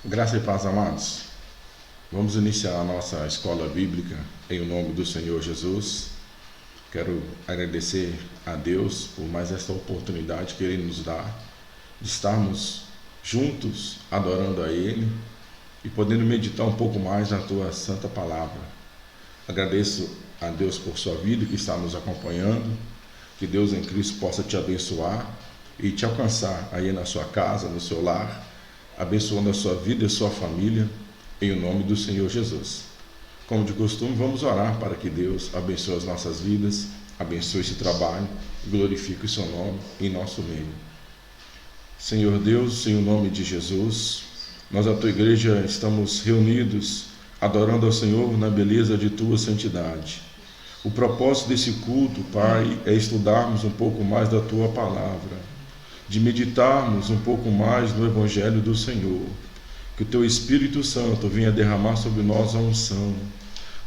Graça e paz, amados. Vamos iniciar a nossa escola bíblica em nome do Senhor Jesus. Quero agradecer a Deus por mais esta oportunidade que Ele nos dá de estarmos juntos adorando a Ele e podendo meditar um pouco mais na Tua Santa Palavra. Agradeço a Deus por sua vida que está nos acompanhando. Que Deus em Cristo possa te abençoar e te alcançar aí na sua casa, no seu lar, abençoando a sua vida e a sua família, em nome do Senhor Jesus. Como de costume, vamos orar para que Deus abençoe as nossas vidas, abençoe esse trabalho e glorifique o seu nome em nosso meio. Senhor Deus, em nome de Jesus, nós, a tua igreja, estamos reunidos, adorando ao Senhor na beleza de tua santidade. O propósito desse culto, Pai, é estudarmos um pouco mais da tua palavra, de meditarmos um pouco mais no Evangelho do Senhor. Que o teu Espírito Santo venha derramar sobre nós a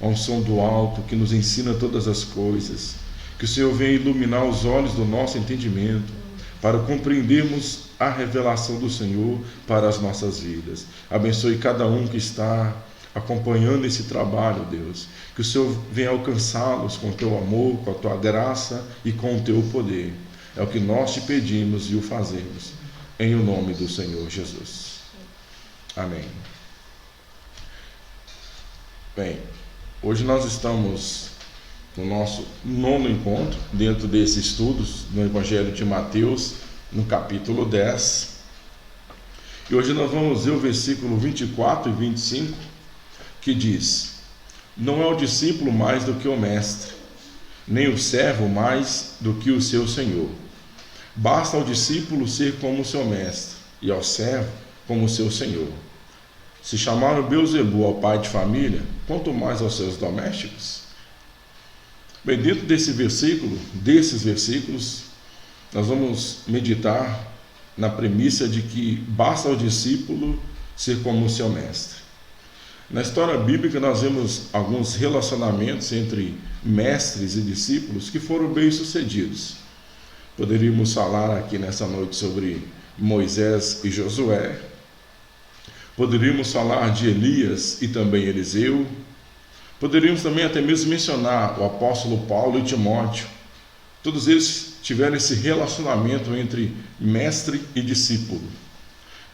unção do alto, que nos ensina todas as coisas. Que o Senhor venha iluminar os olhos do nosso entendimento, para compreendermos a revelação do Senhor para as nossas vidas. Abençoe cada um que está acompanhando esse trabalho, Deus. Que o Senhor venha alcançá-los com o teu amor, com a tua graça e com o teu poder. É o que nós te pedimos e o fazemos, em o nome do Senhor Jesus. Amém. Bem, hoje nós estamos no nosso 9º encontro, dentro desses estudos no Evangelho de Mateus, no capítulo 10. E hoje nós vamos ver o versículo 24 e 25, que diz: Não é o discípulo mais do que o mestre, nem o servo mais do que o seu senhor. Basta ao discípulo ser como o seu mestre, e ao servo como o seu senhor. Se chamaram Beelzebul ao pai de família, quanto mais aos seus domésticos? Bem, dentro desses versículos, nós vamos meditar na premissa de que basta ao discípulo ser como o seu mestre. Na história bíblica, nós vemos alguns relacionamentos entre mestres e discípulos que foram bem-sucedidos. Poderíamos falar aqui nessa noite sobre Moisés e Josué. Poderíamos falar de Elias e também Eliseu. Poderíamos também até mesmo mencionar o apóstolo Paulo e Timóteo. Todos eles tiveram esse relacionamento entre mestre e discípulo.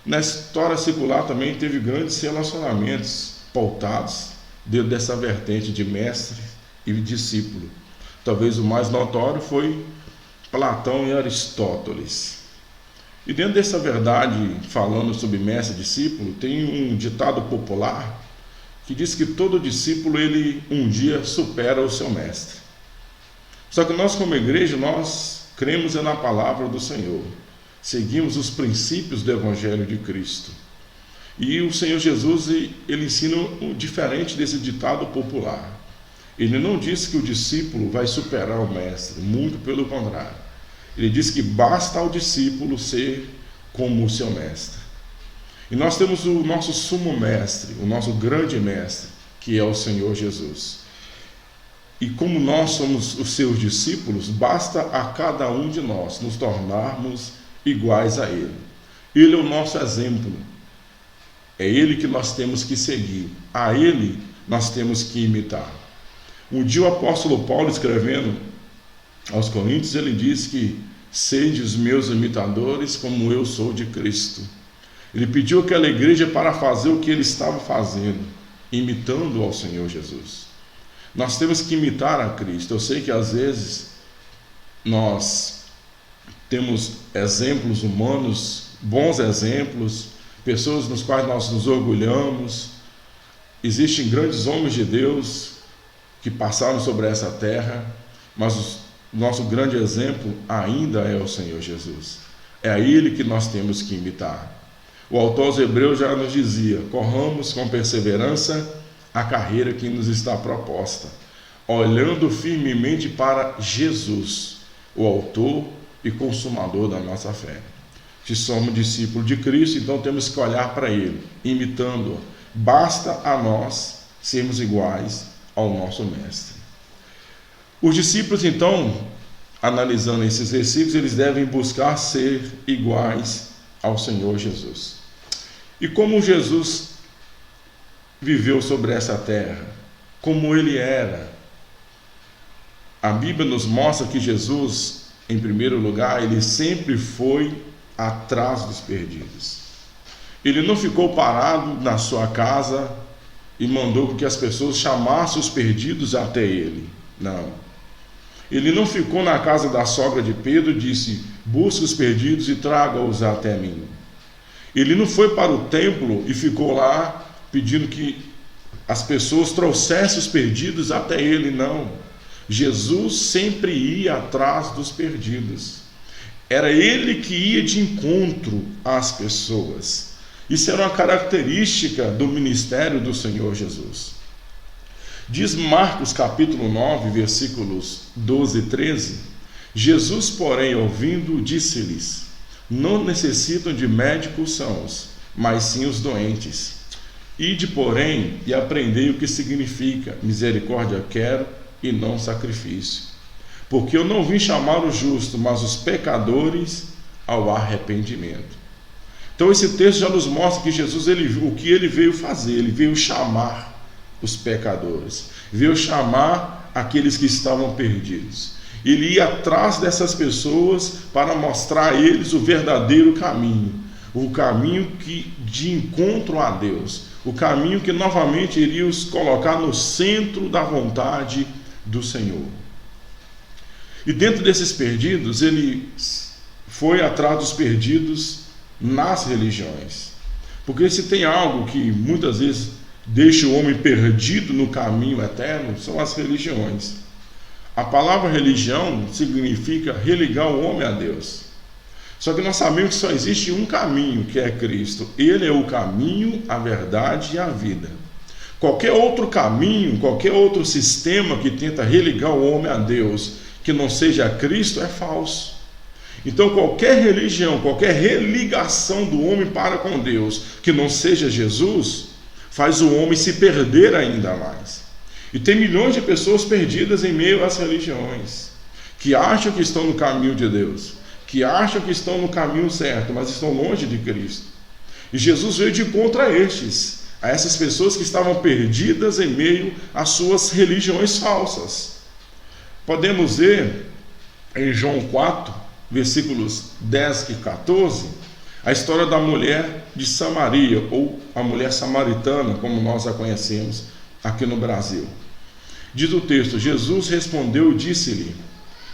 Na história secular também teve grandes relacionamentos pautados dentro dessa vertente de mestre e discípulo. Talvez o mais notório foi Platão e Aristóteles. E dentro dessa verdade, falando sobre mestre e discípulo, tem um ditado popular que diz que todo discípulo, ele um dia supera o seu mestre. Só que nós, como igreja, nós cremos na palavra do Senhor. Seguimos os princípios do Evangelho de Cristo. E o Senhor Jesus, ele ensina diferente desse ditado popular. Ele não diz que o discípulo vai superar o mestre, muito pelo contrário. Ele diz que basta ao discípulo ser como o seu mestre. E nós temos o nosso sumo mestre, o nosso grande mestre, que é o Senhor Jesus. E como nós somos os seus discípulos, basta a cada um de nós nos tornarmos iguais a Ele. Ele é o nosso exemplo. É Ele que nós temos que seguir. A Ele nós temos que imitar. Um dia o apóstolo Paulo, escrevendo aos Coríntios, ele diz que sede os meus imitadores como eu sou de Cristo. Ele pediu àquela igreja para fazer o que ele estava fazendo, imitando ao Senhor Jesus. Nós temos que imitar a Cristo. Eu sei que às vezes nós temos exemplos humanos, bons exemplos, pessoas nos quais nós nos orgulhamos. Existem grandes homens de Deus que passaram sobre essa terra, mas o nosso grande exemplo ainda é o Senhor Jesus. É a Ele que nós temos que imitar. O autor aos Hebreus já nos dizia: corramos com perseverança a carreira que nos está proposta, olhando firmemente para Jesus, o autor e consumador da nossa fé. Se somos discípulos de Cristo, então temos que olhar para Ele, imitando-o. Basta a nós sermos iguais ao nosso mestre. Os discípulos, então, analisando esses versículos, eles devem buscar ser iguais ao Senhor Jesus. E como Jesus viveu sobre essa terra, como ele era. A Bíblia nos mostra que Jesus, em primeiro lugar, ele sempre foi atrás dos perdidos. Ele não ficou parado na sua casa e mandou que as pessoas chamassem os perdidos até ele. Não. Ele não ficou na casa da sogra de Pedro e disse: busque os perdidos e traga-os até mim. Ele não foi para o templo e ficou lá pedindo que as pessoas trouxessem os perdidos até ele, não. Jesus sempre ia atrás dos perdidos. Era ele que ia de encontro às pessoas. Isso era uma característica do ministério do Senhor Jesus. Diz Marcos capítulo 9, versículos 12 e 13: Jesus, porém, ouvindo, disse-lhes: não necessitam de médicos sãos, mas sim os doentes. Ide, porém, e aprendei o que significa: misericórdia quero e não sacrifício. Porque eu não vim chamar o justo, mas os pecadores ao arrependimento. Então esse texto já nos mostra que Jesus, o que ele veio fazer? Ele veio chamar os pecadores, veio chamar aqueles que estavam perdidos. Ele ia atrás dessas pessoas para mostrar a eles o verdadeiro caminho, o caminho de encontro a Deus, o caminho que novamente iria os colocar no centro da vontade do Senhor. E dentro desses perdidos, ele foi atrás dos perdidos nas religiões. Porque se tem algo que muitas vezes deixa o homem perdido no caminho eterno, são as religiões. A palavra religião significa religar o homem a Deus. Só que nós sabemos que só existe um caminho, que é Cristo. Ele é o caminho, a verdade e a vida. Qualquer outro caminho, qualquer outro sistema que tenta religar o homem a Deus, que não seja Cristo, é falso. Então qualquer religião, qualquer religação do homem para com Deus, que não seja Jesus, faz o homem se perder ainda mais. E tem milhões de pessoas perdidas em meio às religiões, que acham que estão no caminho de Deus, que acham que estão no caminho certo, mas estão longe de Cristo. E Jesus veio de encontro a estes, a essas pessoas que estavam perdidas em meio às suas religiões falsas. Podemos ver em João 4, versículos 10 e 14, a história da mulher de Samaria, ou a mulher samaritana, como nós a conhecemos aqui no Brasil. Diz o texto: Jesus respondeu e disse-lhe: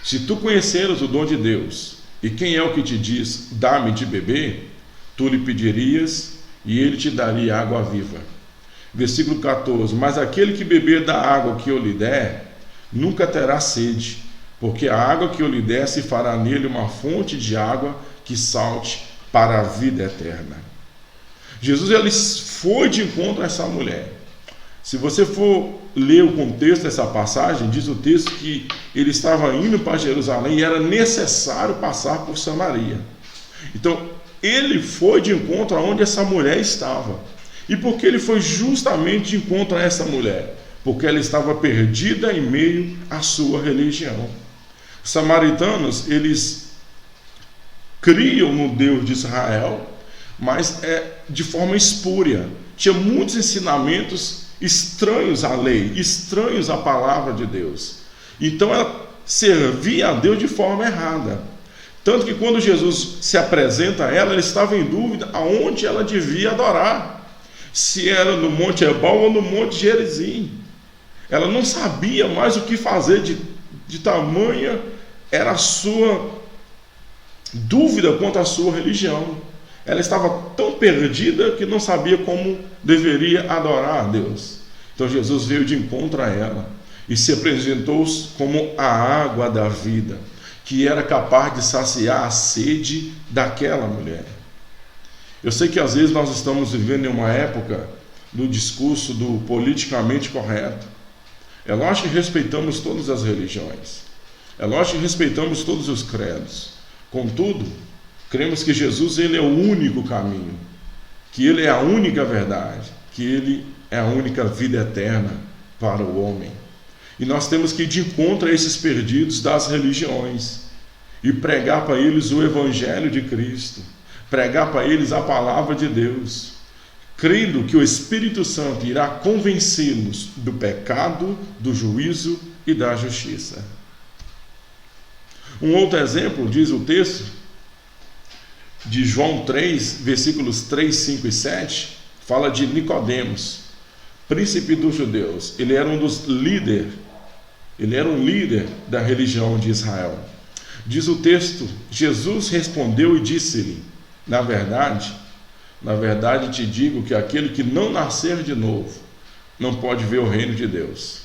se tu conheceras o dom de Deus, e quem é o que te diz, dá-me de beber, tu lhe pedirias, e ele te daria água viva. Versículo 14: mas aquele que beber da água que eu lhe der, nunca terá sede, porque a água que eu lhe der se fará nele uma fonte de água que salte para a vida eterna. Jesus, ele foi de encontro a essa mulher. Se você for ler o contexto dessa passagem, diz o texto que ele estava indo para Jerusalém e era necessário passar por Samaria. Então, ele foi de encontro aonde essa mulher estava. E por que ele foi justamente de encontro a essa mulher? Porque ela estava perdida em meio à sua religião. Os samaritanos, eles criam no Deus de Israel, mas de forma espúria. Tinha muitos ensinamentos estranhos à lei, estranhos à palavra de Deus. Então ela servia a Deus de forma errada. Tanto que quando Jesus se apresenta a ela, ela estava em dúvida aonde ela devia adorar. Se era no Monte Ebal ou no Monte Gerizim. Ela não sabia mais o que fazer, de tamanha era a sua dúvida quanto à sua religião. Ela estava tão perdida que não sabia como deveria adorar a Deus. Então Jesus veio de encontro a ela e se apresentou como a água da vida, que era capaz de saciar a sede daquela mulher. Eu sei que às vezes nós estamos vivendo em uma época do discurso do politicamente correto. É lógico que respeitamos todas as religiões. É lógico que respeitamos todos os credos. Contudo, cremos que Jesus, ele é o único caminho, que ele é a única verdade, que ele é a única vida eterna para o homem. E nós temos que ir de encontro a esses perdidos das religiões e pregar para eles o Evangelho de Cristo, pregar para eles a palavra de Deus, crendo que o Espírito Santo irá convencê-los do pecado, do juízo e da justiça. Um outro exemplo, diz o texto de João 3, versículos 3, 5 e 7, fala de Nicodemos, príncipe dos judeus. Ele era um líder da religião de Israel. Diz o texto: Jesus respondeu e disse-lhe: na verdade te digo que aquele que não nascer de novo não pode ver o reino de Deus.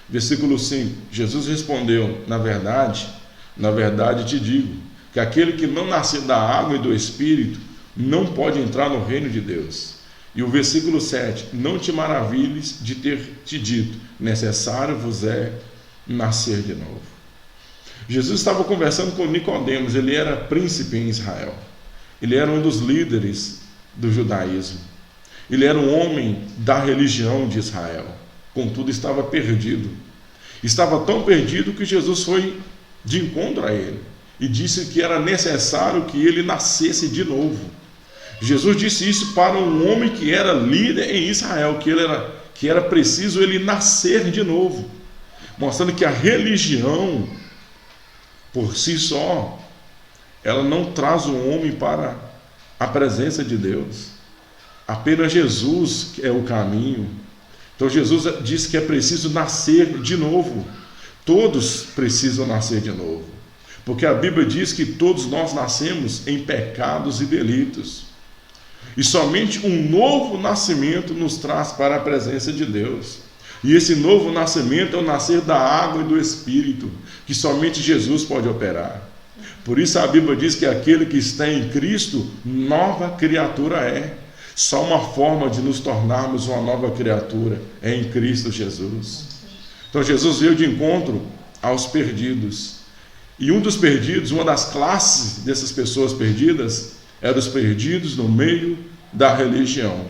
Versículo 5: Jesus respondeu: na verdade te digo que aquele que não nascer da água e do Espírito não pode entrar no reino de Deus. E o versículo 7: não te maravilhes de ter te dito, necessário vos é nascer de novo. Jesus estava conversando com Nicodemos. Ele era príncipe em Israel, ele era um dos líderes do judaísmo, ele era um homem da religião de Israel, contudo estava perdido. Estava tão perdido que Jesus foi de encontro a ele e disse que era necessário que ele nascesse de novo. Jesus disse isso para um homem que era líder em Israel, que era preciso ele nascer de novo, mostrando que a religião por si só ela não traz o homem para a presença de Deus. Apenas Jesus é o caminho. Então Jesus disse que é preciso nascer de novo. Todos precisam nascer de novo, porque a Bíblia diz que todos nós nascemos em pecados e delitos, e somente um novo nascimento nos traz para a presença de Deus. E esse novo nascimento é o nascer da água e do Espírito, que somente Jesus pode operar. Por isso a Bíblia diz que aquele que está em Cristo, nova criatura é. Só uma forma de nos tornarmos uma nova criatura é em Cristo Jesus. Então Jesus veio de encontro aos perdidos. E um dos perdidos, uma das classes dessas pessoas perdidas, eram os perdidos no meio da religião.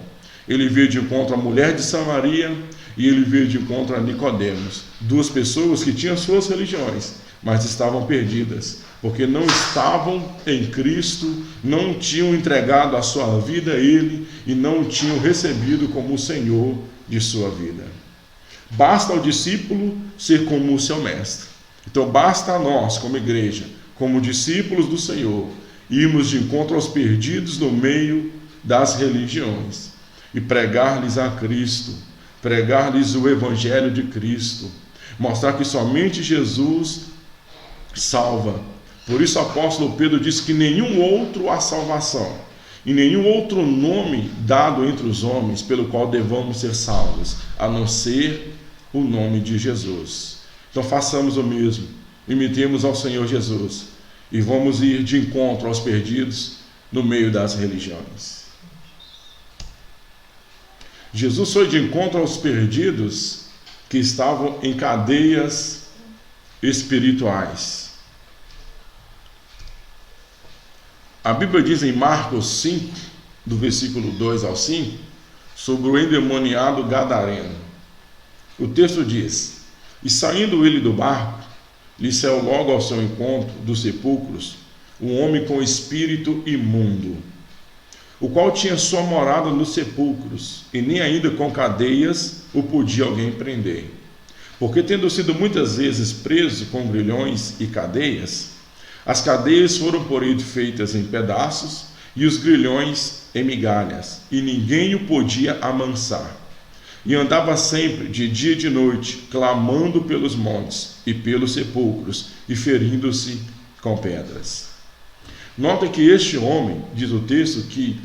Ele veio de encontro à mulher de Samaria e ele veio de encontro a Nicodemos, duas pessoas que tinham suas religiões, mas estavam perdidas, porque não estavam em Cristo, não tinham entregado a sua vida a Ele e não tinham recebido como o Senhor de sua vida. Basta ao discípulo ser como o seu mestre. Então basta a nós, como igreja, como discípulos do Senhor, irmos de encontro aos perdidos no meio das religiões e pregar-lhes a Cristo, pregar-lhes o Evangelho de Cristo, mostrar que somente Jesus salva. Por isso o apóstolo Pedro diz que nenhum outro há salvação, e nenhum outro nome dado entre os homens pelo qual devamos ser salvos, a não ser o nome de Jesus. Então façamos o mesmo, imitemos ao Senhor Jesus, e vamos ir de encontro aos perdidos no meio das religiões. Jesus foi de encontro aos perdidos que estavam em cadeias espirituais. A Bíblia diz em Marcos 5, do versículo 2 ao 5, sobre o endemoniado gadareno. O texto diz: e saindo ele do barco, lhe saiu logo ao seu encontro dos sepulcros um homem com espírito imundo, o qual tinha sua morada nos sepulcros, e nem ainda com cadeias o podia alguém prender. Porque tendo sido muitas vezes preso com grilhões e cadeias, as cadeias foram por ele feitas em pedaços, e os grilhões em migalhas, e ninguém o podia amansar. E andava sempre, de dia e de noite, clamando pelos montes e pelos sepulcros, e ferindo-se com pedras. Nota que este homem, diz o texto, que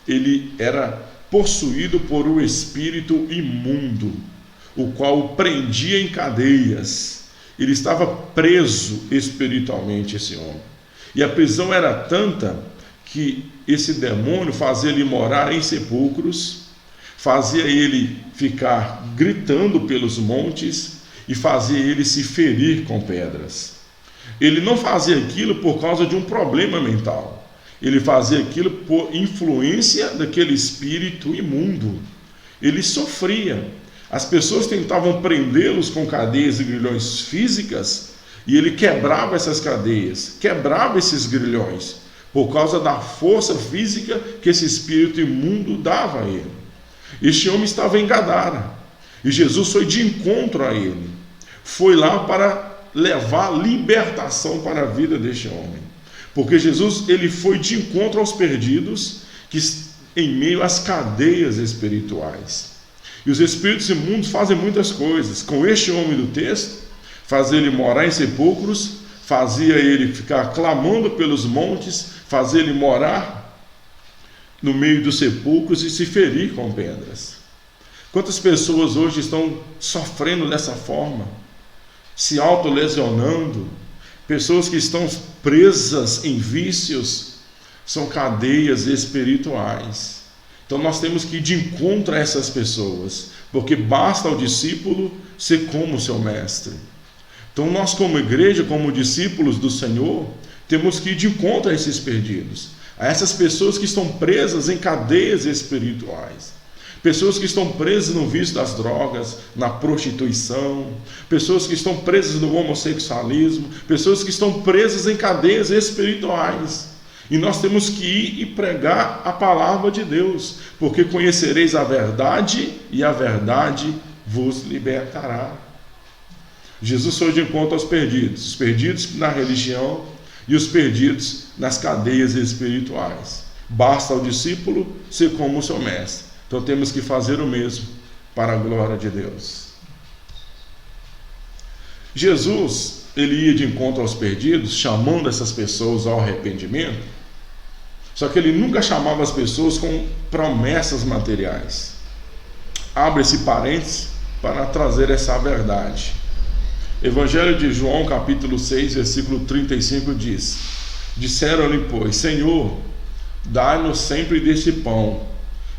ele era possuído por um espírito imundo, o qual o prendia em cadeias. Ele estava preso espiritualmente, esse homem. E a prisão era tanta que esse demônio fazia ele morar em sepulcros, fazia ele ficar gritando pelos montes e fazia ele se ferir com pedras. Ele não fazia aquilo por causa de um problema mental. Ele fazia aquilo por influência daquele espírito imundo. Ele sofria. As pessoas tentavam prendê-los com cadeias e grilhões físicas, e ele quebrava essas cadeias, quebrava esses grilhões, por causa da força física que esse espírito imundo dava a ele. Este homem estava em Gadara e Jesus foi de encontro a ele. Foi lá para levar libertação para a vida deste homem. Porque Jesus ele foi de encontro aos perdidos que em meio às cadeias espirituais. E os espíritos imundos fazem muitas coisas. Com este homem do texto, fazia ele morar em sepulcros, fazia ele ficar clamando pelos montes, fazia ele morar no meio dos sepulcros e se ferir com pedras. Quantas pessoas hoje estão sofrendo dessa forma, se autolesionando? Pessoas que estão presas em vícios, são cadeias espirituais. Então nós temos que ir de encontro a essas pessoas, porque basta ao discípulo ser como o seu mestre. Então nós, como igreja, como discípulos do Senhor, temos que ir de encontro a esses perdidos, a essas pessoas que estão presas em cadeias espirituais, pessoas que estão presas no vício das drogas, na prostituição, pessoas que estão presas no homossexualismo, pessoas que estão presas em cadeias espirituais. E nós temos que ir e pregar a palavra de Deus, porque conhecereis a verdade e a verdade vos libertará. Jesus foi de encontro aos perdidos, os perdidos na religião e os perdidos nas cadeias espirituais. Basta ao discípulo ser como o seu mestre. Então temos que fazer o mesmo para a glória de Deus. Jesus, ele ia de encontro aos perdidos, chamando essas pessoas ao arrependimento, só que ele nunca chamava as pessoas com promessas materiais. Abre esse parênteses para trazer essa verdade. Evangelho de João, capítulo 6, versículo 35 diz: disseram-lhe, pois, Senhor, dai-nos sempre deste pão.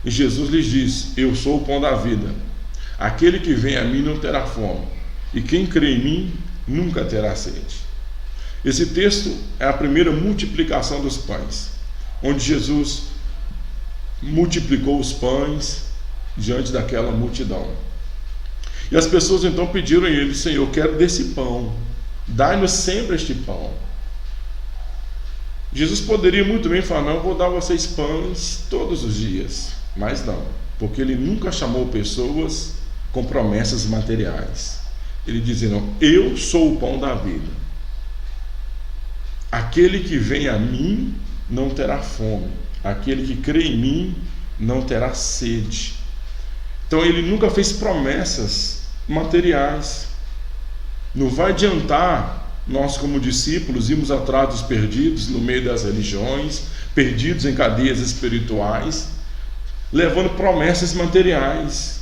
E Jesus lhes disse: eu sou o pão da vida. Aquele que vem a mim não terá fome, e quem crê em mim nunca terá sede. Esse texto é a primeira multiplicação dos pães, onde Jesus multiplicou os pães diante daquela multidão. E as pessoas então pediram a ele: Senhor, eu quero desse pão, dai-nos sempre este pão. Jesus poderia muito bem falar: não, eu vou dar a vocês pães todos os dias. Mas não, porque ele nunca chamou pessoas com promessas materiais. Ele dizia: não, eu sou o pão da vida. Aquele que vem a mim não terá fome, aquele que crê em mim não terá sede. Então ele nunca fez promessas materiais. Não vai adiantar nós, como discípulos, irmos atrás dos perdidos no meio das religiões, perdidos em cadeias espirituais, levando promessas materiais.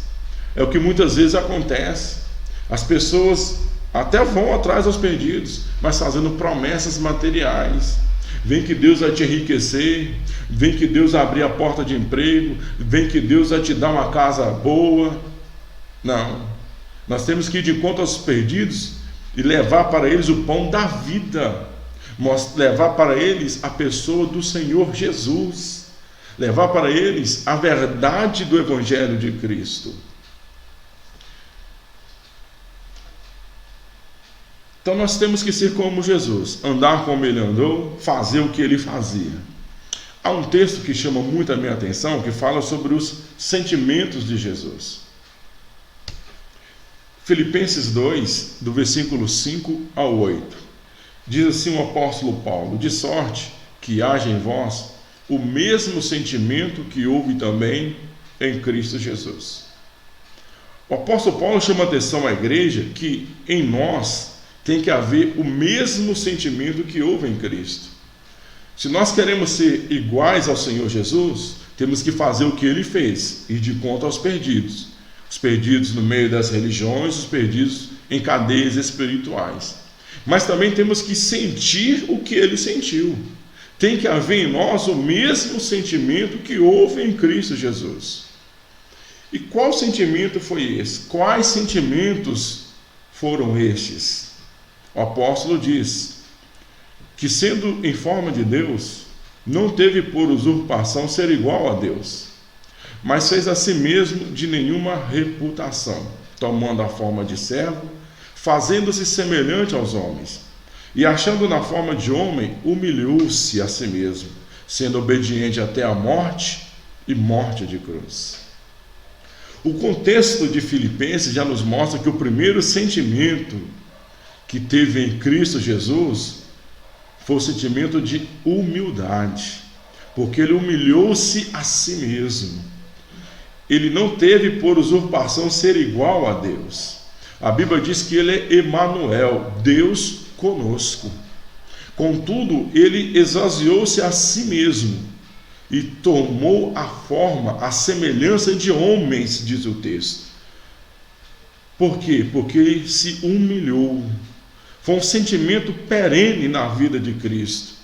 É o que muitas vezes acontece. As pessoas até vão atrás dos perdidos, mas fazendo promessas materiais. Vem que Deus vai te enriquecer, vem que Deus vai abrir a porta de emprego, vem que Deus vai te dar uma casa boa. Não, nós temos que ir de encontro aos perdidos e levar para eles o pão da vida, levar para eles a pessoa do Senhor Jesus, levar para eles a verdade do Evangelho de Cristo. Então nós temos que ser como Jesus, andar como ele andou, fazer o que ele fazia. Há um texto que chama muito a minha atenção, que fala sobre os sentimentos de Jesus. Filipenses 2, do versículo 5 ao 8. Diz assim o apóstolo Paulo: de sorte que haja em vós o mesmo sentimento que houve também em Cristo Jesus. O apóstolo Paulo chama a atenção à igreja que em nós tem que haver o mesmo sentimento que houve em Cristo. Se nós queremos ser iguais ao Senhor Jesus, temos que fazer o que ele fez, ir de encontro aos perdidos. Os perdidos no meio das religiões, os perdidos em cadeias espirituais. Mas também temos que sentir o que ele sentiu. Tem que haver em nós o mesmo sentimento que houve em Cristo Jesus. E qual sentimento foi esse? Quais sentimentos foram estes? O apóstolo diz que, sendo em forma de Deus, não teve por usurpação ser igual a Deus, mas fez a si mesmo de nenhuma reputação, tomando a forma de servo, fazendo-se semelhante aos homens, e achando na forma de homem, humilhou-se a si mesmo, sendo obediente até a morte e morte de cruz. O contexto de Filipenses já nos mostra que o primeiro sentimento que teve em Cristo Jesus foi o sentimento de humildade, porque ele humilhou-se a si mesmo. Ele não teve por usurpação ser igual a Deus. A Bíblia diz que ele é Emanuel, Deus conosco. Contudo, ele esvaziou-se a si mesmo e tomou a forma, a semelhança de homens, diz o texto. Por quê? Porque ele se humilhou. Foi um sentimento perene na vida de Cristo.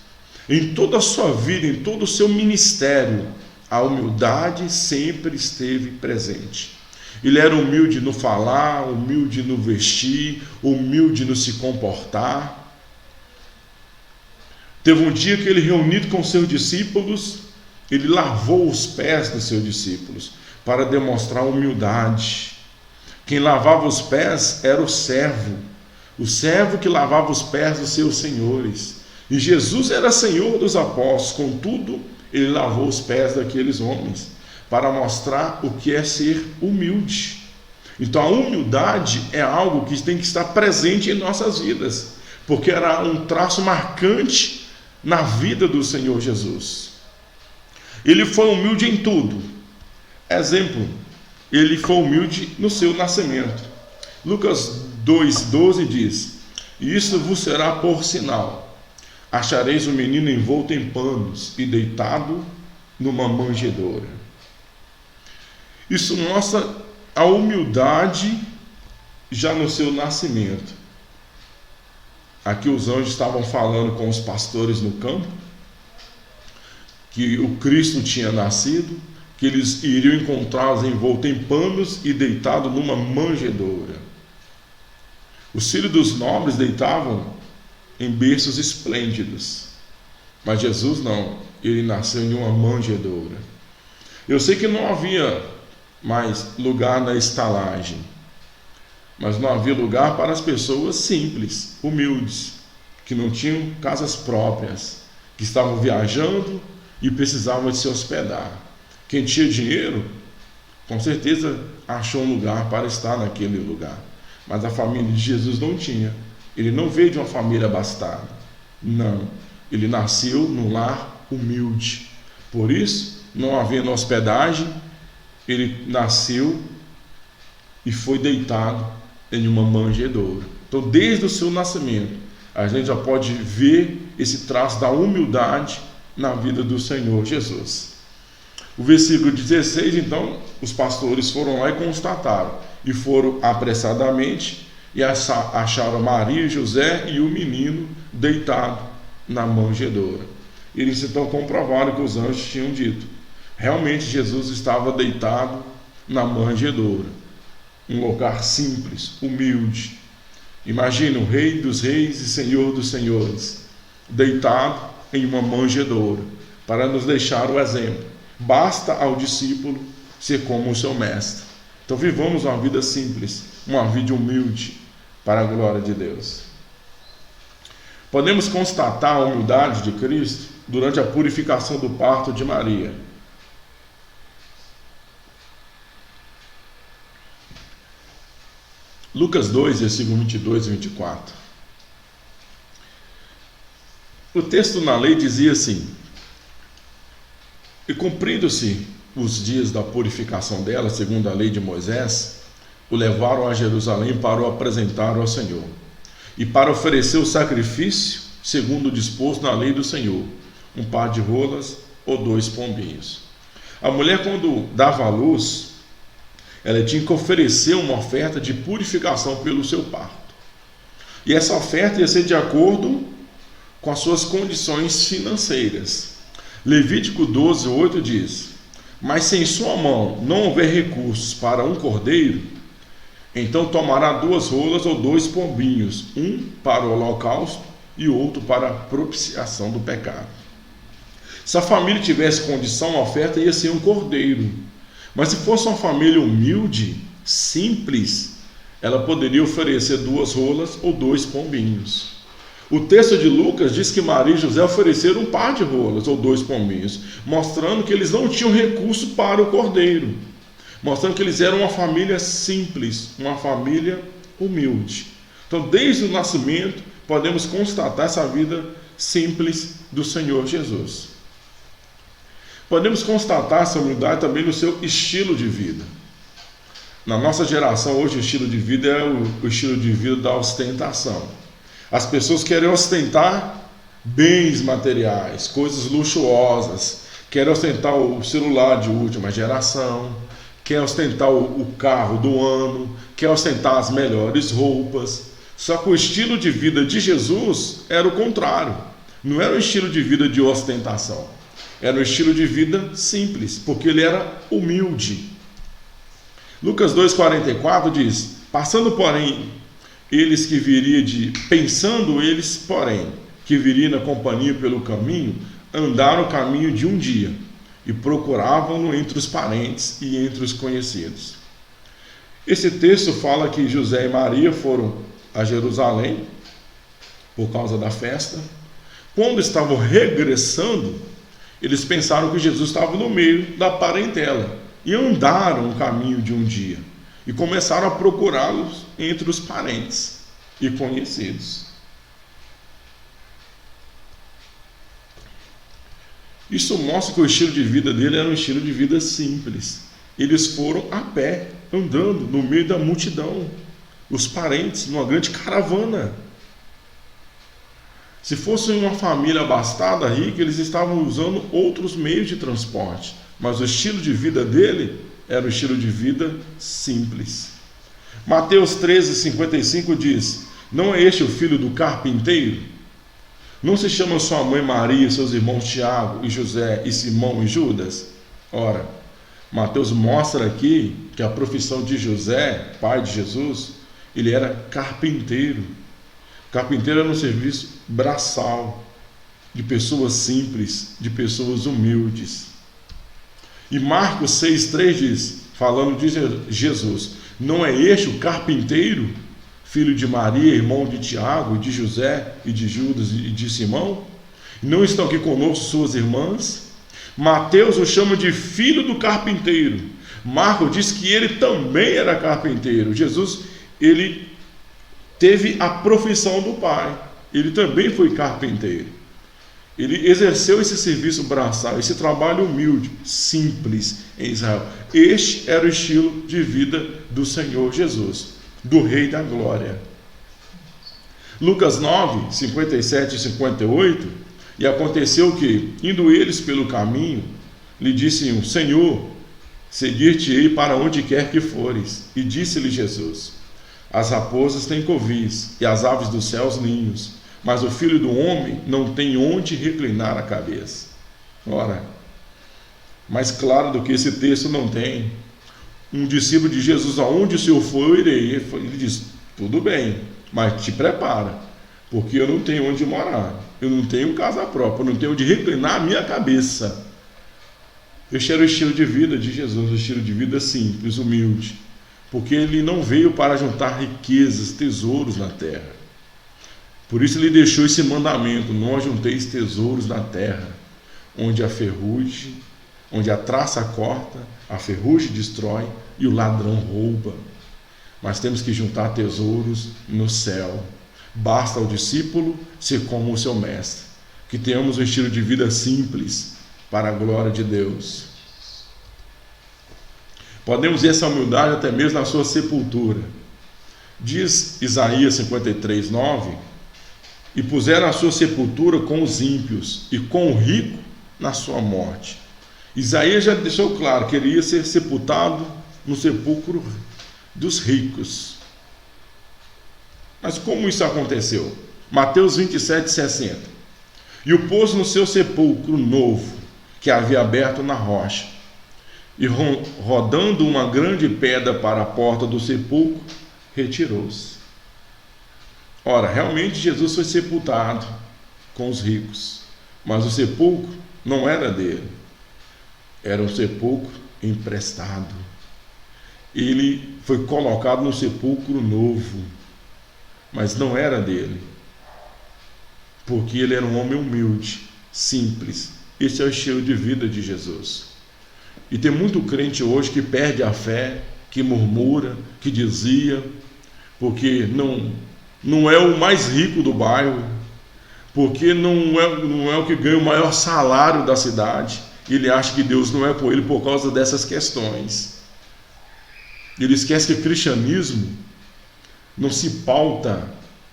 Em toda a sua vida, em todo o seu ministério, a humildade sempre esteve presente. Ele era humilde no falar, humilde no vestir, humilde no se comportar. Teve um dia que ele, reunido com seus discípulos, ele lavou os pés dos seus discípulos para demonstrar humildade. Quem lavava os pés era o servo que lavava os pés dos seus senhores. E Jesus era Senhor dos apóstolos, contudo, ele lavou os pés daqueles homens para mostrar o que é ser humilde. Então a humildade é algo que tem que estar presente em nossas vidas, porque era um traço marcante na vida do Senhor Jesus. Ele foi humilde em tudo. Exemplo, ele foi humilde no seu nascimento. Lucas 2,12 diz: isso vos será por sinal. Achareis o menino envolto em panos e deitado numa manjedoura. Isso mostra a humildade já no seu nascimento. Aqui os anjos estavam falando com os pastores no campo que o Cristo tinha nascido, que eles iriam encontrá-los envolto em panos e deitado numa manjedoura. Os filhos dos nobres deitavam em berços esplêndidos, mas Jesus não, ele nasceu em uma manjedoura. Eu sei que não havia mais lugar na estalagem, mas não havia lugar para as pessoas simples, humildes, que não tinham casas próprias, que estavam viajando e precisavam de se hospedar. Quem tinha dinheiro, com certeza achou um lugar para estar naquele lugar. Mas a família de Jesus não tinha. Ele não veio de uma família abastada. Não. Ele nasceu num lar humilde. Por isso, não havendo hospedagem, ele nasceu e foi deitado em uma manjedoura. Então, desde o seu nascimento, a gente já pode ver esse traço da humildade na vida do Senhor Jesus. O versículo 16, então, os pastores foram lá e constataram, e foram apressadamente e acharam Maria, José e o menino deitado na manjedoura. Eles então comprovaram que os anjos tinham dito. Realmente Jesus estava deitado na manjedoura, um lugar simples, humilde. Imagina o Rei dos Reis e Senhor dos Senhores deitado em uma manjedoura, para nos deixar o exemplo. Basta ao discípulo ser como o seu mestre. Então vivamos uma vida simples, uma vida humilde, para a glória de Deus. Podemos constatar a humildade de Cristo durante a purificação do parto de Maria. Lucas 2, versículo 22 e 24. O texto na lei dizia assim: e cumprindo-se os dias da purificação dela, segundo a lei de Moisés, o levaram a Jerusalém para o apresentar ao Senhor, e para oferecer o sacrifício, segundo o disposto na lei do Senhor, um par de rolas ou 2 pombinhos. A mulher, quando dava à luz, ela tinha que oferecer uma oferta de purificação pelo seu parto. E essa oferta ia ser de acordo com as suas condições financeiras. Levítico 12:8 diz: mas se em sua mão não houver recursos para um cordeiro, então tomará 2 rolas ou 2 pombinhos, um para o holocausto e outro para a propiciação do pecado. Se a família tivesse condição, a oferta ia ser um cordeiro. Mas se fosse uma família humilde, simples, ela poderia oferecer 2 rolas ou 2 pombinhos. O texto de Lucas diz que Maria e José ofereceram um par de rolas ou 2 pombinhos, mostrando que eles não tinham recurso para o cordeiro. mostrando que eles eram uma família simples, uma família humilde. Então, desde o nascimento, podemos constatar essa vida simples do Senhor Jesus. Podemos constatar essa humildade também no seu estilo de vida. Na nossa geração, hoje, o estilo de vida é o estilo de vida da ostentação. As pessoas querem ostentar bens materiais, coisas luxuosas, querem ostentar o celular de última geração, quer ostentar o carro do ano, quer ostentar as melhores roupas. Só que o estilo de vida de Jesus era o contrário. Não era um estilo de vida de ostentação. Era um estilo de vida simples, porque ele era humilde. Lucas 2,44 diz: pensando, porém, que viria na companhia pelo caminho, andaram o caminho de um dia, e procuravam-no entre os parentes e entre os conhecidos. Esse texto fala que José e Maria foram a Jerusalém por causa da festa. Quando estavam regressando, eles pensaram que Jesus estava no meio da parentela e andaram o caminho de um dia e começaram a procurá-los entre os parentes e conhecidos. Isso mostra que o estilo de vida dele era um estilo de vida simples. Eles foram a pé, andando no meio da multidão, os parentes, numa grande caravana. Se fosse uma família abastada, rica, eles estavam usando outros meios de transporte, mas o estilo de vida dele era um estilo de vida simples. Mateus 13,55 diz: não é este o filho do carpinteiro? Não se chama sua mãe Maria, seus irmãos Tiago e José e Simão e Judas? Ora, Mateus mostra aqui que a profissão de José, pai de Jesus, ele era carpinteiro. Carpinteiro era um serviço braçal, de pessoas simples, de pessoas humildes. E Marcos 6,3 diz, falando de Jesus: não é este o carpinteiro, filho de Maria, irmão de Tiago, de José e de Judas e de Simão? Não estão aqui conosco suas irmãs? Mateus o chama de filho do carpinteiro. Marcos diz que ele também era carpinteiro. Jesus, ele teve a profissão do pai. Ele também foi carpinteiro. Ele exerceu esse serviço braçal, esse trabalho humilde, simples em Israel. Este era o estilo de vida do Senhor Jesus, do Rei da Glória. Lucas 9, 57 e 58, e aconteceu que, indo eles pelo caminho, lhe disse: Senhor, seguir-te-ei para onde quer que fores. E disse-lhe Jesus: as raposas têm covis, e as aves dos céus ninhos, mas o Filho do Homem não tem onde reclinar a cabeça. Ora, mais claro do que esse texto não tem. Um discípulo de Jesus: aonde o Senhor for, eu irei. Ele diz: tudo bem, mas te prepara, porque eu não tenho onde morar, eu não tenho casa própria, eu não tenho onde reclinar a minha cabeça. Este era o estilo de vida de Jesus, o estilo de vida simples, humilde, porque ele não veio para juntar riquezas, tesouros na terra. Por isso ele deixou esse mandamento: não ajunteis tesouros na terra, onde a ferrugem, onde a traça corta, a ferrugem destrói e o ladrão rouba. Mas temos que juntar tesouros no céu. Basta ao discípulo ser como o seu mestre. Que tenhamos um estilo de vida simples para a glória de Deus. Podemos ver essa humildade até mesmo na sua sepultura. Diz Isaías 53, 9: e puseram a sua sepultura com os ímpios e com o rico na sua morte. Isaías já deixou claro que ele ia ser sepultado no sepulcro dos ricos. Mas como isso aconteceu? Mateus 27, 60. E o pôs no seu sepulcro novo, que havia aberto na rocha, e rodando uma grande pedra para a porta do sepulcro, retirou-se. Ora, realmente Jesus foi sepultado com os ricos, mas o sepulcro não era dele, era um sepulcro emprestado. Ele foi colocado no sepulcro novo, mas não era dele, porque ele era um homem humilde, simples. Esse é o estilo de vida de Jesus. E tem muito crente hoje que perde a fé, que murmura, que desvia, porque não é o mais rico do bairro, porque não é o que ganha o maior salário da cidade. Ele acha que Deus não é com ele por causa dessas questões. Ele esquece que o cristianismo não se pauta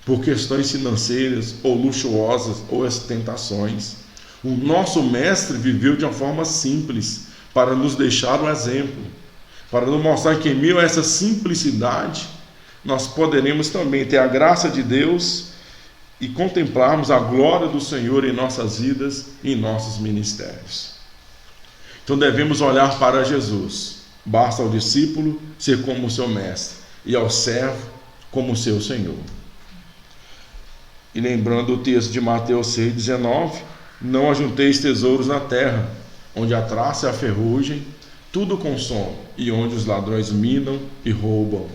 por questões financeiras ou luxuosas ou ostentações. O nosso mestre viveu de uma forma simples para nos deixar um exemplo, para nos mostrar que em meio a essa simplicidade nós poderemos também ter a graça de Deus e contemplarmos a glória do Senhor em nossas vidas e em nossos ministérios. Então devemos olhar para Jesus. Basta ao discípulo ser como o seu mestre e ao servo como o seu Senhor. E lembrando o texto de Mateus 6,19, não ajunteis tesouros na terra, onde a traça e a ferrugem tudo consome, e onde os ladrões minam e roubam.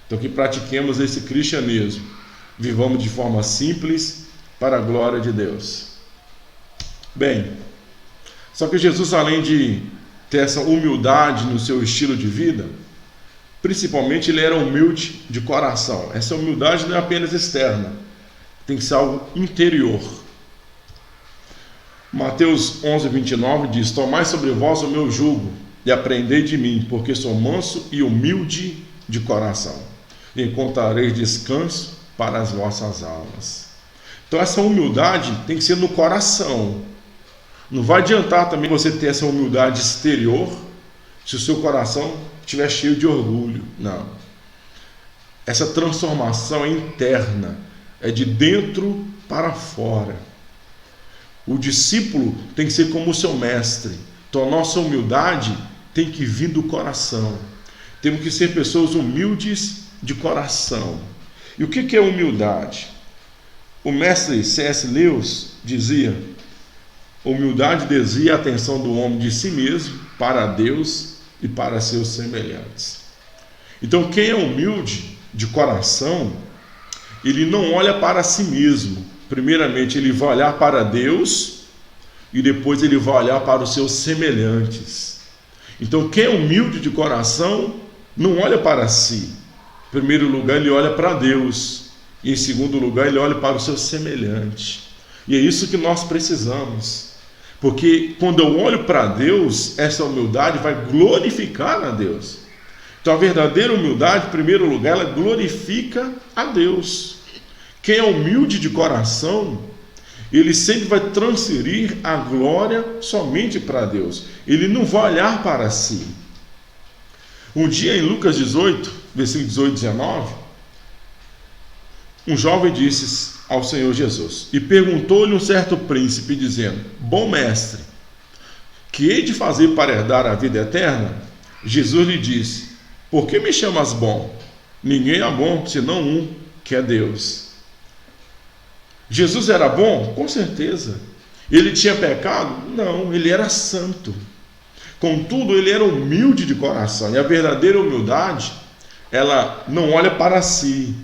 Então que pratiquemos esse cristianismo, vivamos de forma simples para a glória de Deus. Bem, só que Jesus, além de ter essa humildade no seu estilo de vida, principalmente ele era humilde de coração. Essa humildade não é apenas externa, tem que ser algo interior. Mateus 11:29 diz: tomai sobre vós o meu jugo e aprendei de mim, porque sou manso e humilde de coração, e encontrareis descanso para as vossas almas. Então essa humildade tem que ser no coração. Não vai adiantar também você ter essa humildade exterior se o seu coração estiver cheio de orgulho. Não. Essa transformação é interna, é de dentro para fora. O discípulo tem que ser como o seu mestre. Então a nossa humildade tem que vir do coração. Temos que ser pessoas humildes de coração. E o que é humildade? O mestre C.S. Lewis dizia: humildade desvia a atenção do homem de si mesmo para Deus e para seus semelhantes. Então quem é humilde de coração, ele não olha para si mesmo. Primeiramente ele vai olhar para Deus e depois ele vai olhar para os seus semelhantes. Então quem é humilde de coração não olha para si. Em primeiro lugar ele olha para Deus, e em segundo lugar ele olha para o seu semelhante. E é isso que nós precisamos, porque quando eu olho para Deus, essa humildade vai glorificar a Deus. Então a verdadeira humildade, em primeiro lugar, ela glorifica a Deus. Quem é humilde de coração, ele sempre vai transferir a glória somente para Deus. Ele não vai olhar para si. Um dia em Lucas 18, versículo 18 e 19, um jovem disse ao Senhor Jesus, e perguntou-lhe um certo príncipe, dizendo: bom mestre, que hei de fazer para herdar a vida eterna? Jesus lhe disse: por que me chamas bom? Ninguém é bom, senão um, que é Deus. Jesus era bom? Com certeza. Ele tinha pecado? Não, ele era santo. Contudo, ele era humilde de coração. E a verdadeira humildade, ela não olha para si,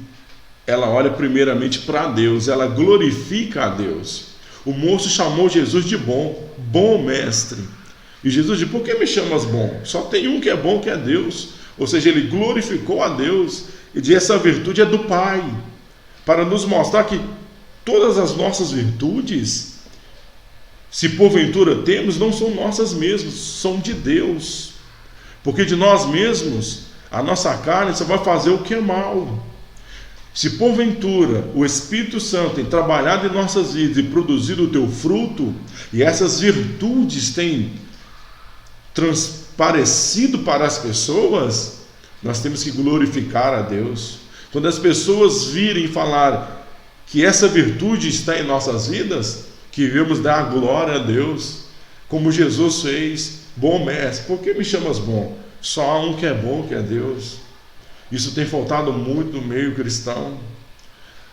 ela olha primeiramente para Deus, ela glorifica a Deus. O moço chamou Jesus de bom mestre. E Jesus disse: por que me chamas bom? Só tem um que é bom, que é Deus. Ou seja, ele glorificou a Deus e disse: essa virtude é do Pai, para nos mostrar que todas as nossas virtudes, se porventura temos, não são nossas mesmas, são de Deus. Porque de nós mesmos, a nossa carne só vai fazer o que é mal. Se porventura o Espírito Santo tem trabalhado em nossas vidas e produzido o teu fruto, e essas virtudes têm transparecido para as pessoas, nós temos que glorificar a Deus. Quando as pessoas virem falar que essa virtude está em nossas vidas, que devemos dar a glória a Deus, como Jesus fez. Bom mestre, por que me chamas bom? Só há um que é bom, que é Deus. Isso tem faltado muito no meio cristão.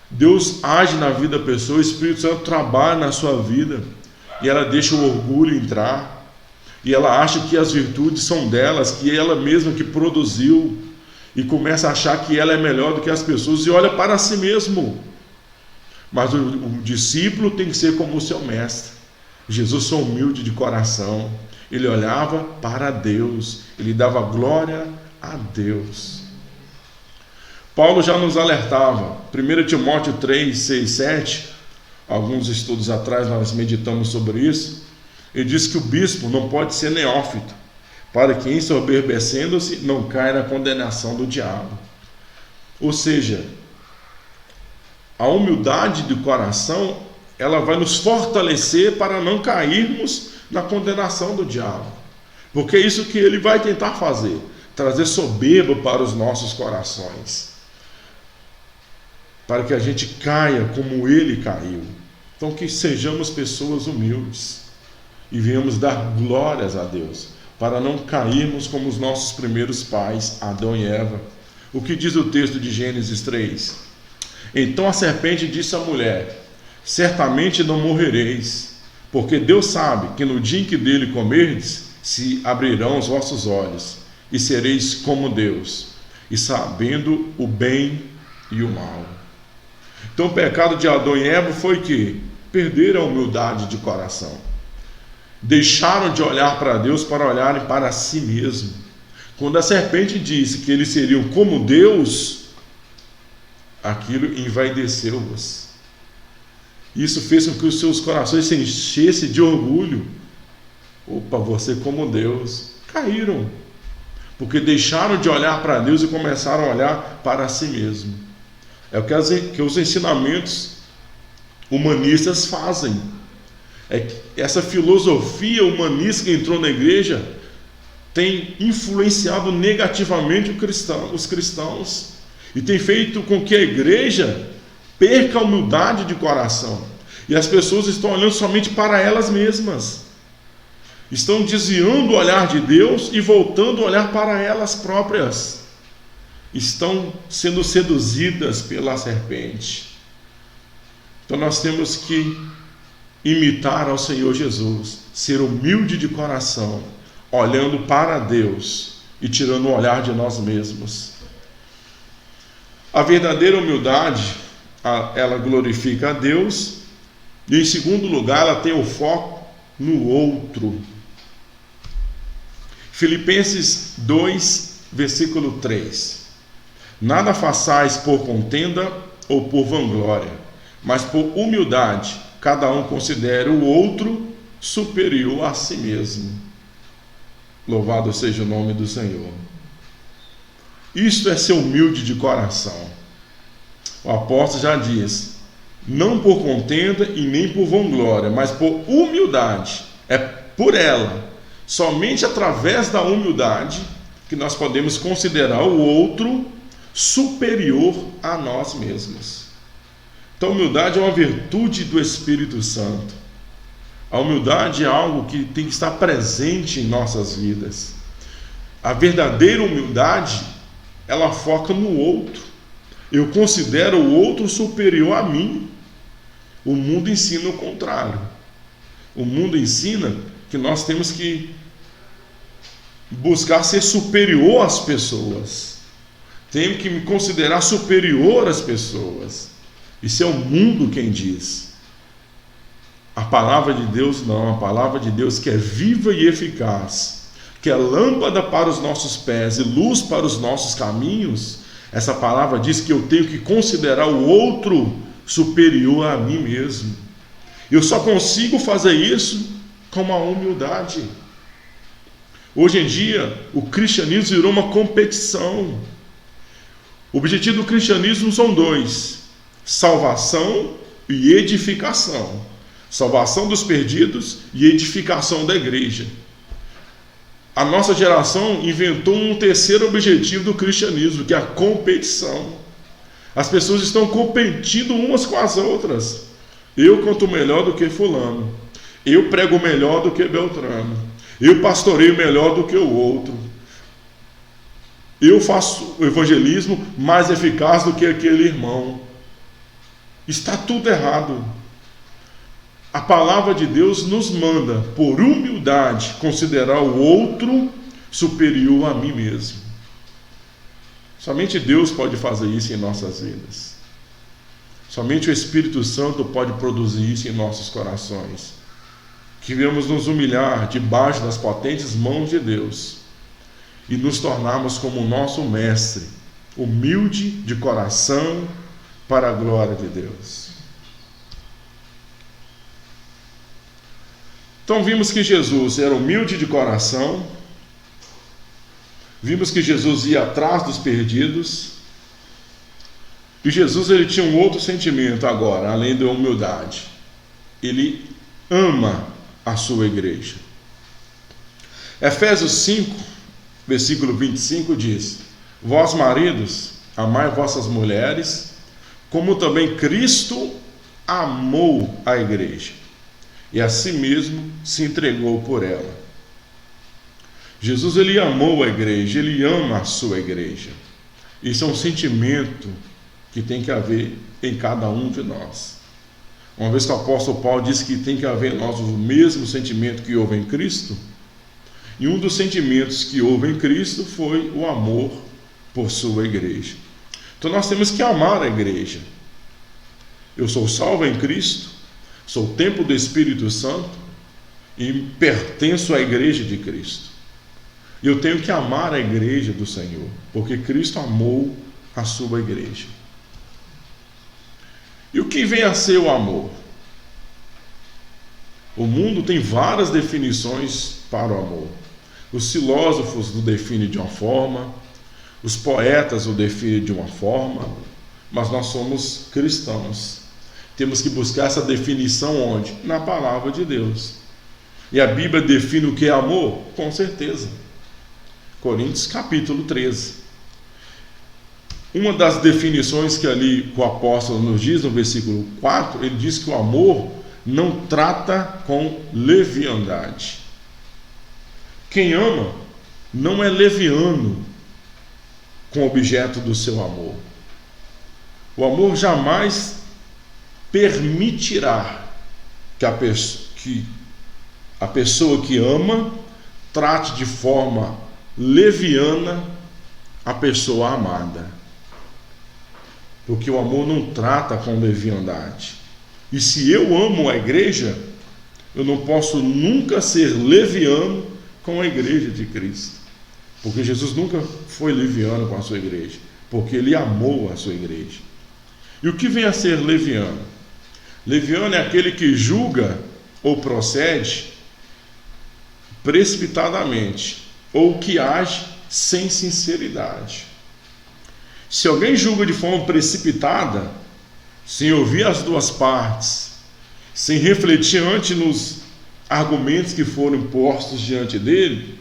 Deus age na vida da pessoa, o Espírito Santo trabalha na sua vida, e ela deixa o orgulho entrar, e ela acha que as virtudes são delas, que ela mesma que produziu, e começa a achar que ela é melhor do que as pessoas, e olha para si mesmo. Mas o discípulo tem que ser como o seu mestre. Jesus foi humilde de coração. Ele olhava para Deus, ele dava glória a Deus. Paulo já nos alertava, 1 Timóteo 3, 6, 7, alguns estudos atrás nós meditamos sobre isso. Ele diz que o bispo não pode ser neófito, para que, ensoberbecendo-se, não caia na condenação do diabo. Ou seja, a humildade de coração, ela vai nos fortalecer para não cairmos na condenação do diabo. Porque é isso que ele vai tentar fazer, trazer soberba para os nossos corações, para que a gente caia como ele caiu. Então que sejamos pessoas humildes e venhamos dar glórias a Deus, para não cairmos como os nossos primeiros pais, Adão e Eva. O que diz o texto de Gênesis 3? Então a serpente disse à mulher: certamente não morrereis, porque Deus sabe que no dia em que dele comerdes, se abrirão os vossos olhos, e sereis como Deus, e sabendo o bem e o mal. Então o pecado de Adão e Eva foi que perderam a humildade de coração. Deixaram de olhar para Deus para olharem para si mesmo. Quando a serpente disse que eles seriam como Deus, aquilo envaideceu-os. Isso fez com que os seus corações se enchessem de orgulho. Opa, você como Deus. Caíram, porque deixaram de olhar para Deus e começaram a olhar para si mesmo. É o que os ensinamentos humanistas fazem. É que essa filosofia humanista que entrou na igreja tem influenciado negativamente os cristãos e tem feito com que a igreja perca a humildade de coração. E as pessoas estão olhando somente para elas mesmas. Estão desviando o olhar de Deus e voltando a olhar para elas próprias. Estão sendo seduzidas pela serpente. Então nós temos que imitar ao Senhor Jesus, ser humilde de coração, olhando para Deus e tirando o olhar de nós mesmos. A verdadeira humildade, ela glorifica a Deus, e em segundo lugar, ela tem o foco no outro. Filipenses 2, versículo 3. Nada façais por contenda ou por vanglória, mas por humildade, cada um considere o outro superior a si mesmo. Louvado seja o nome do Senhor. Isto é ser humilde de coração. O apóstolo já diz: não por contenda e nem por vanglória, mas por humildade. É por ela, somente através da humildade, que nós podemos considerar o outro superior a nós mesmos. Então, a humildade é uma virtude do Espírito Santo. A humildade é algo que tem que estar presente em nossas vidas. A verdadeira humildade, ela foca no outro. Eu considero o outro superior a mim. O mundo ensina o contrário. O mundo ensina que nós temos que buscar ser superior às pessoas. Tenho que me considerar superior às pessoas. Isso é o mundo quem diz. A palavra de Deus não. A palavra de Deus, que é viva e eficaz, que é lâmpada para os nossos pés e luz para os nossos caminhos. Essa palavra diz que eu tenho que considerar o outro superior a mim mesmo. Eu só consigo fazer isso com a humildade. Hoje em dia, o cristianismo virou uma competição. O objetivo do cristianismo são dois: salvação e edificação. Salvação dos perdidos e edificação da igreja. A nossa geração inventou um terceiro objetivo do cristianismo, que é a competição. As pessoas estão competindo umas com as outras. Eu canto melhor do que fulano. Eu prego melhor do que Beltrano. Eu pastoreio melhor do que o outro. Eu faço o evangelismo mais eficaz do que aquele irmão. Está tudo errado. A palavra de Deus nos manda, por humildade, considerar o outro superior a mim mesmo. Somente Deus pode fazer isso em nossas vidas. Somente o Espírito Santo pode produzir isso em nossos corações. que viemos nos humilhar debaixo das potentes mãos de Deus e nos tornarmos como o nosso mestre, humilde de coração para a glória de Deus. Então vimos que Jesus era humilde de coração, vimos que Jesus ia atrás dos perdidos, e Jesus ele tinha um outro sentimento agora, além da humildade. Ele ama a sua igreja. Efésios 5, versículo 25 diz: Vós, maridos, amai vossas mulheres, como também Cristo amou a igreja, e a si mesmo se entregou por ela. Jesus ele amou a igreja, ele ama a sua igreja. Isso é um sentimento que tem que haver em cada um de nós. Uma vez que o apóstolo Paulo disse que tem que haver em nós o mesmo sentimento que houve em Cristo, e um dos sentimentos que houve em Cristo foi o amor por sua igreja. Então nós temos que amar a igreja. Eu sou salvo em Cristo, sou templo do Espírito Santo e pertenço à igreja de Cristo. E eu tenho que amar a igreja do Senhor, porque Cristo amou a sua igreja. E o que vem a ser o amor? O mundo tem várias definições para o amor. Os filósofos o definem de uma forma, os poetas o definem de uma forma, mas nós somos cristãos. Temos que buscar essa definição onde? Na palavra de Deus. E a Bíblia define o que é amor? Com certeza. Coríntios capítulo 13. Uma das definições que ali o apóstolo nos diz, no versículo 4, ele diz que o amor não trata com leviandade. Quem ama não é leviano com o objeto do seu amor. O amor jamais permitirá que a pessoa que ama trate de forma leviana a pessoa amada. Porque o amor não trata com leviandade. E se eu amo a igreja, eu não posso nunca ser leviano com a igreja de Cristo. Porque Jesus nunca foi leviano com a sua igreja, porque ele amou a sua igreja. E o que vem a ser leviano? Leviano é aquele que julga ou procede precipitadamente, ou que age sem sinceridade. Se alguém julga de forma precipitada, sem ouvir as duas partes, sem refletir antes nos argumentos que foram postos diante dele,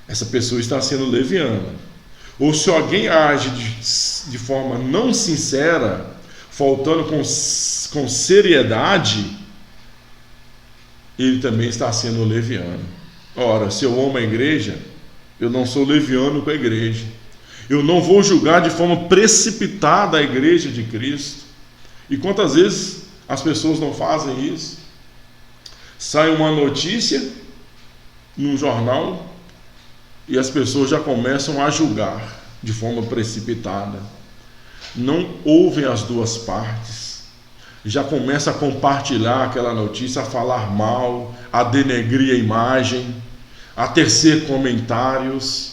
essa pessoa está sendo leviana. Ou se alguém age de forma não sincera, faltando com seriedade, ele também está sendo leviano. Ora, se eu amo a igreja, eu não sou leviano com a igreja. Eu não vou julgar de forma precipitada a igreja de Cristo. E quantas vezes as pessoas não fazem isso? Sai uma notícia num jornal e as pessoas já começam a julgar de forma precipitada. Não ouvem as duas partes. Já começa a compartilhar aquela notícia, a falar mal, a denegrir a imagem, a tecer comentários.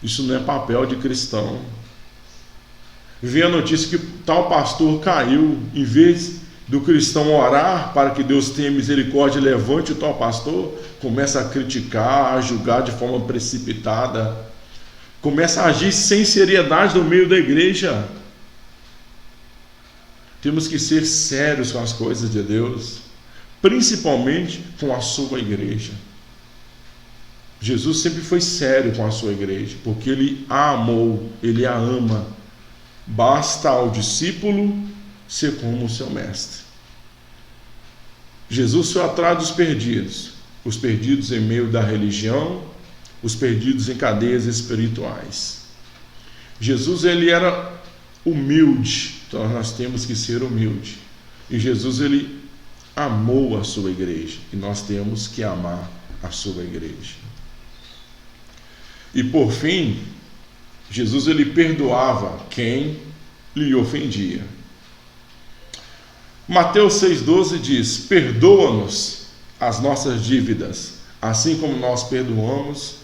Isso não é papel de cristão. Vê a notícia que tal pastor caiu, em vez do cristão orar para que Deus tenha misericórdia e levante o tal pastor, começa a criticar, a julgar de forma precipitada, começa a agir sem seriedade no meio da igreja. Temos que ser sérios com as coisas de Deus, principalmente com a sua igreja. Jesus sempre foi sério com a sua igreja, porque ele a amou, ele a ama. Basta ao discípulo ser como o seu mestre. Jesus foi atrás dos perdidos, os perdidos em meio da religião, os perdidos em cadeias espirituais. Jesus ele era humilde, então nós temos que ser humildes. E Jesus ele amou a sua igreja, e nós temos que amar a sua igreja. E por fim, Jesus ele perdoava quem lhe ofendia. Mateus 6,12 diz: perdoa-nos as nossas dívidas, assim como nós perdoamos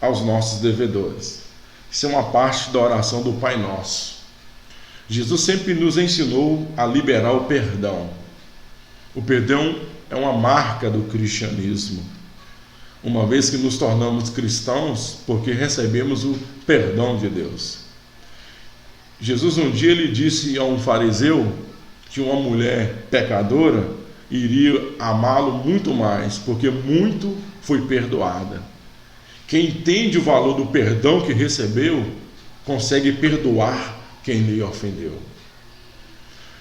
aos nossos devedores. Isso é uma parte da oração do Pai Nosso. Jesus sempre nos ensinou a liberar o perdão. O perdão é uma marca do cristianismo, uma vez que nos tornamos cristãos, porque recebemos o perdão de Deus. Jesus um dia ele disse a um fariseu que uma mulher pecadora iria amá-lo muito mais, porque muito foi perdoada. Quem entende o valor do perdão que recebeu, consegue perdoar quem lhe ofendeu.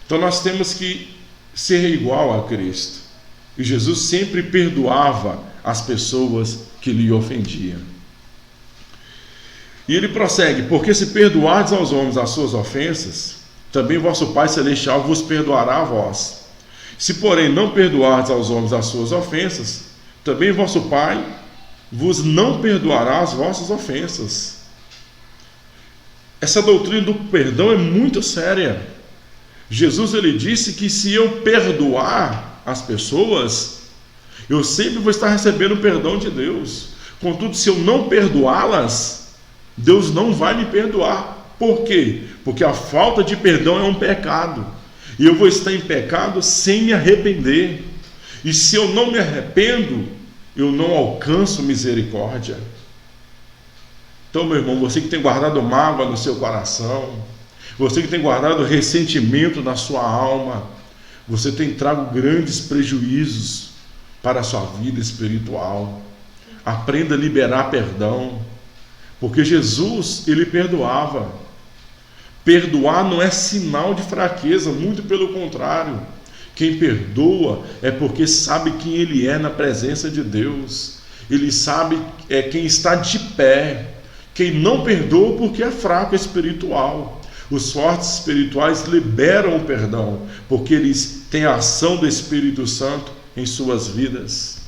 Então nós temos que ser igual a Cristo. E Jesus sempre perdoava as pessoas que lhe ofendiam. E ele prossegue: porque se perdoardes aos homens as suas ofensas, também vosso Pai Celestial vos perdoará a vós. Se porém não perdoardes aos homens as suas ofensas, também vosso Pai vos não perdoará as vossas ofensas. Essa doutrina do perdão é muito séria. Jesus ele disse que se eu perdoar as pessoas, eu sempre vou estar recebendo o perdão de Deus. Contudo, se eu não perdoá-las, Deus não vai me perdoar. Por quê? Porque a falta de perdão é um pecado. E eu vou estar em pecado sem me arrepender. E se eu não me arrependo, eu não alcanço misericórdia. Então, meu irmão, você que tem guardado mágoa no seu coração, você que tem guardado ressentimento na sua alma, você tem trago grandes prejuízos para a sua vida espiritual. Aprenda a liberar perdão, porque Jesus, ele perdoava. Perdoar não é sinal de fraqueza, muito pelo contrário. Quem perdoa é porque sabe quem ele é na presença de Deus. Ele sabe quem está de pé. Quem não perdoa porque é fraco espiritual. Os fortes espirituais liberam o perdão, porque eles têm a ação do Espírito Santo em suas vidas.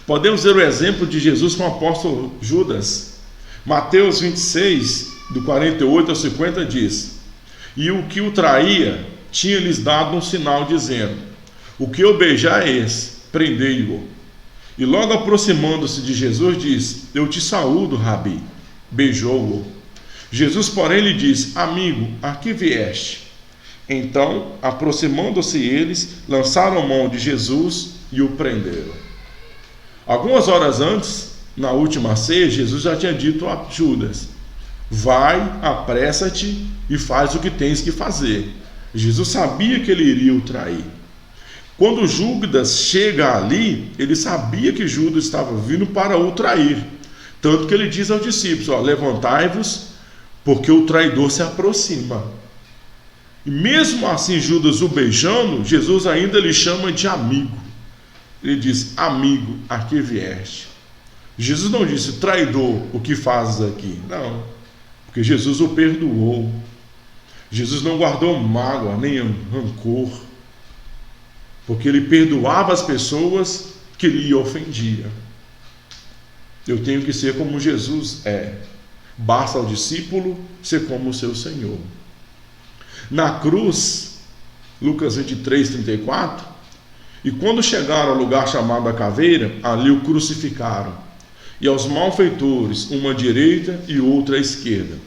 Podemos ver o exemplo de Jesus com o apóstolo Judas. Mateus 26, do 48 ao 50 diz: e o que o traía tinha-lhes dado um sinal, dizendo: o que eu beijar é esse, prendei-o. E logo aproximando-se de Jesus, diz: eu te saúdo, Rabi. Beijou-o. Jesus, porém, lhe disse: amigo, a que vieste? Então, aproximando-se eles, lançaram mão de Jesus e o prenderam. Algumas horas antes, na última ceia, Jesus já tinha dito a Judas: vai, apressa-te e faz o que tens que fazer. Jesus sabia que ele iria o trair. Quando Judas chega ali, ele sabia que Judas estava vindo para o trair. Tanto que ele diz aos discípulos: levantai-vos, porque o traidor se aproxima. E mesmo assim, Judas o beijando, Jesus ainda lhe chama de amigo. Ele diz: amigo, a que vieste? Jesus não disse: traidor, o que fazes aqui? Não, porque Jesus o perdoou. Jesus não guardou mágoa, nem rancor, porque ele perdoava as pessoas que lhe ofendiam. Eu tenho que ser como Jesus é. Basta ao discípulo ser como o seu Senhor. Na cruz, Lucas 23, 34, e quando chegaram ao lugar chamado a Caveira, ali o crucificaram, e aos malfeitores, uma à direita e outra à esquerda.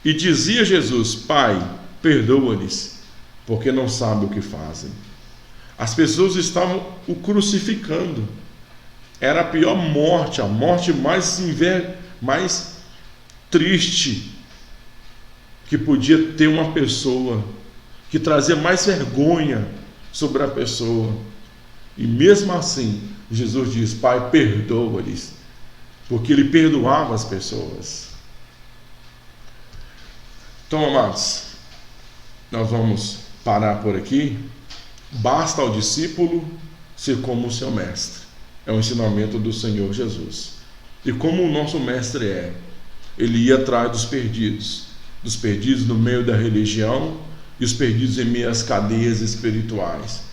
E dizia Jesus: Pai, perdoa-lhes, porque não sabem o que fazem. As pessoas estavam o crucificando. Era a pior morte, a morte mais triste que podia ter uma pessoa, que trazia mais vergonha sobre a pessoa. E mesmo assim, Jesus diz: Pai, perdoa-lhes, porque ele perdoava as pessoas. Então, amados, nós vamos parar por aqui. Basta ao discípulo ser como o seu mestre. É um ensinamento do Senhor Jesus. E como o nosso mestre é, ele ia atrás dos perdidos no meio da religião e os perdidos em meio às cadeias espirituais.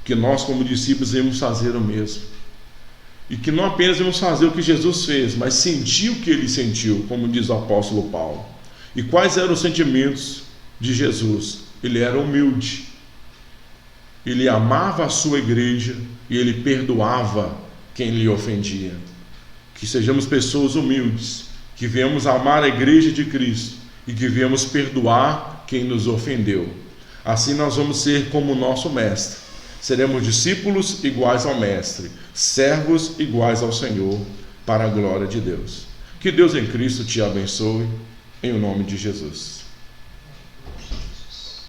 Que nós, como discípulos, devemos fazer o mesmo. E que não apenas devemos fazer o que Jesus fez, mas sentir o que ele sentiu, como diz o apóstolo Paulo. E quais eram os sentimentos de Jesus? Ele era humilde. Ele amava a sua igreja e ele perdoava quem lhe ofendia. Que sejamos pessoas humildes, que venhamos amar a igreja de Cristo e que venhamos perdoar quem nos ofendeu. Assim nós vamos ser como o nosso mestre. Seremos discípulos iguais ao mestre, servos iguais ao Senhor, para a glória de Deus. Que Deus em Cristo te abençoe, em nome de Jesus.